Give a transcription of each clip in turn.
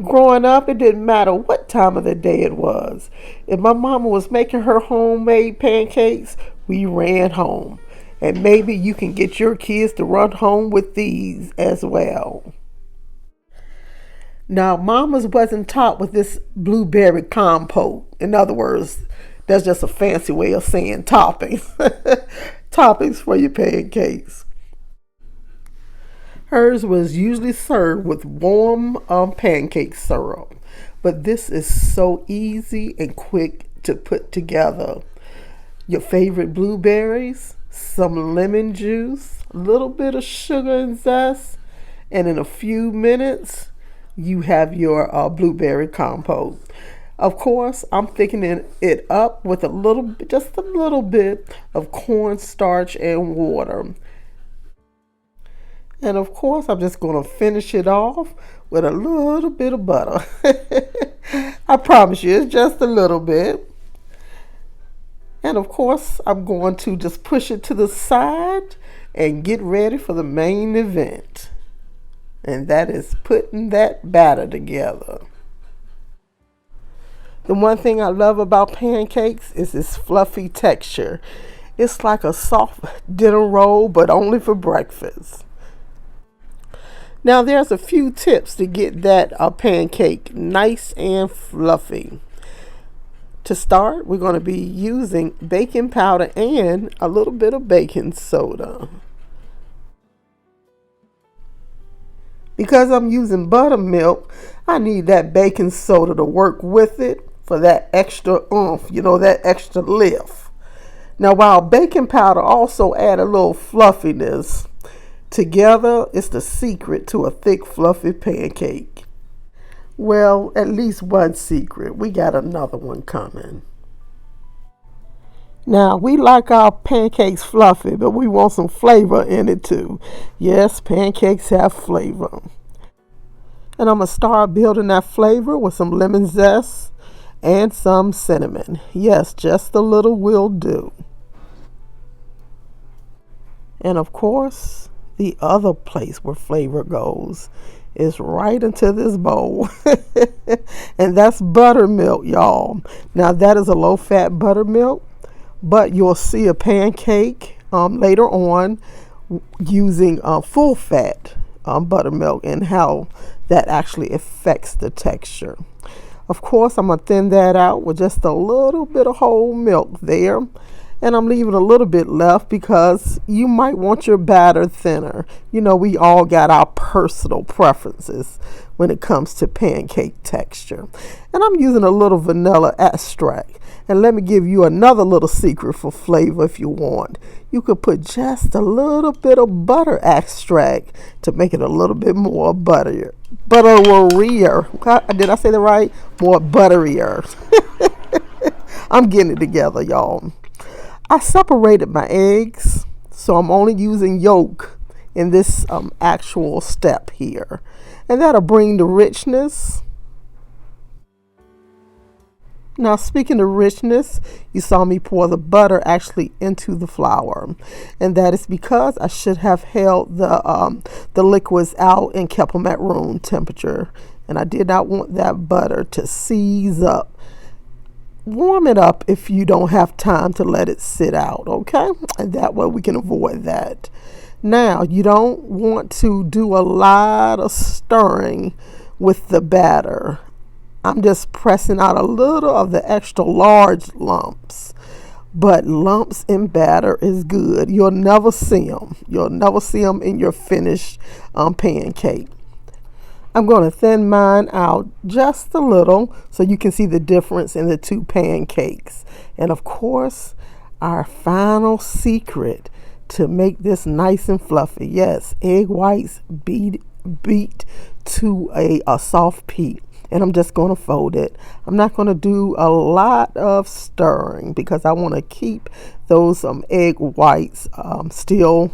Growing up, it didn't matter what time of the day it was. If my mama was making her homemade pancakes, we ran home. And maybe you can get your kids to run home with these as well. Now, mamas wasn't taught with this blueberry compote. In other words, that's just a fancy way of saying toppings. Toppings for your pancakes. Hers was usually served with warm pancake syrup, but this is so easy and quick to put together. Your favorite blueberries, some lemon juice, a little bit of sugar and zest, and in a few minutes, you have your blueberry compote. Of course, I'm thickening it up with just a little bit of cornstarch and water. And of course, I'm just going to finish it off with a little bit of butter. I promise you, it's just a little bit. And of course, I'm going to just push it to the side and get ready for the main event. And that is putting that batter together. The one thing I love about pancakes is its fluffy texture. It's like a soft dinner roll, but only for breakfast. Now there's a few tips to get that pancake nice and fluffy. To start, we're going to be using baking powder and a little bit of baking soda. Because I'm using buttermilk, I need that baking soda to work with it for that extra oomph, that extra lift. Now while baking powder also add a little fluffiness, together, it's the secret to a thick, fluffy pancake. Well, at least one secret. We got another one coming. Now, we like our pancakes fluffy, but we want some flavor in it too. Yes, pancakes have flavor. And I'm going to start building that flavor with some lemon zest and some cinnamon. Yes, just a little will do. And of course, the other place where flavor goes is right into this bowl. And that's buttermilk, y'all. Now that is a low-fat buttermilk, but you'll see a pancake later on using full-fat buttermilk and how that actually affects the texture. Of course, I'm going to thin that out with just a little bit of whole milk there. And I'm leaving a little bit left because you might want your batter thinner. We all got our personal preferences when it comes to pancake texture. And I'm using a little vanilla extract. And let me give you another little secret for flavor if you want. You could put just a little bit of butter extract to make it a little bit more butterier. Did I say that right? More butterier. I'm getting it together, y'all. I separated my eggs, so I'm only using yolk in this actual step here. And that'll bring the richness. Now, speaking of richness, you saw me pour the butter actually into the flour. And that is because I should have held the liquids out and kept them at room temperature. And I did not want that butter to seize up. Warm it up if you don't have time to let it sit out, okay? And that way we can avoid that. Now, you don't want to do a lot of stirring with the batter. I'm just pressing out a little of the extra large lumps. But lumps in batter is good. You'll never see them. You'll never see them in your finished pancake. I'm going to thin mine out just a little so you can see the difference in the two pancakes. And of course, our final secret to make this nice and fluffy. Yes, egg whites beat to a soft peak. And I'm just going to fold it. I'm not going to do a lot of stirring because I want to keep those egg whites still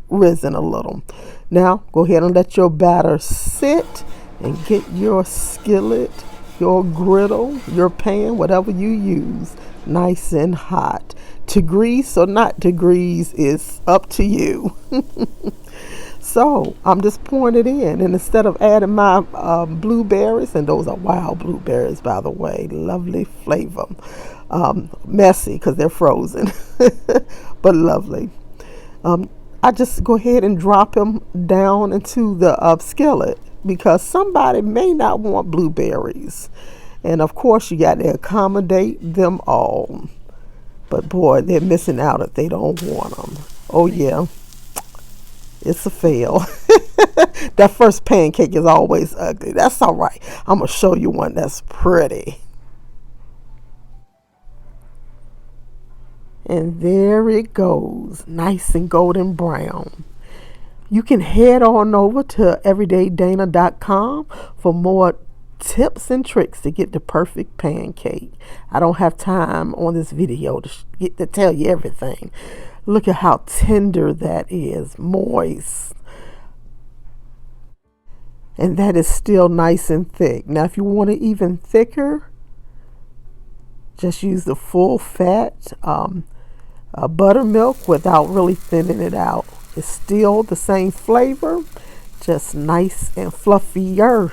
risen a little. Now, go ahead and let your batter sit and get your skillet, your griddle, your pan, whatever you use, nice and hot. To grease or not to grease is up to you. So I'm just pouring it in, and instead of adding my blueberries, and those are wild blueberries, by the way, lovely flavor, messy because they're frozen, but lovely. Um, I just go ahead and drop them down into the skillet because somebody may not want blueberries, and of course you got to accommodate them all. But boy, they're missing out if they don't want them. Oh yeah, it's a fail. That first pancake is always ugly. That's all right. I'm going to show you one that's pretty. And there it goes, nice and golden brown. You can head on over to everydaydana.com for more tips and tricks to get the perfect pancake. I don't have time on this video to get to tell you everything. Look at how tender that is, moist. And that is still nice and thick. Now if you want it even thicker, just use the full fat buttermilk without really thinning it out. It's still the same flavor, just nice and fluffier.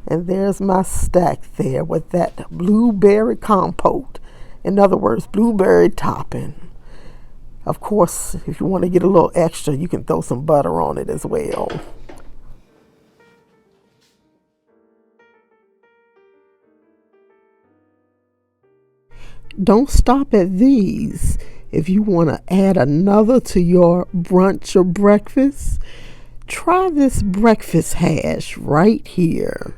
And there's my stack there with that blueberry compote. In other words, blueberry topping. Of course, if you want to get a little extra, you can throw some butter on it as well. Don't stop at these. If you want to add another to your brunch or breakfast, try this breakfast hash right here.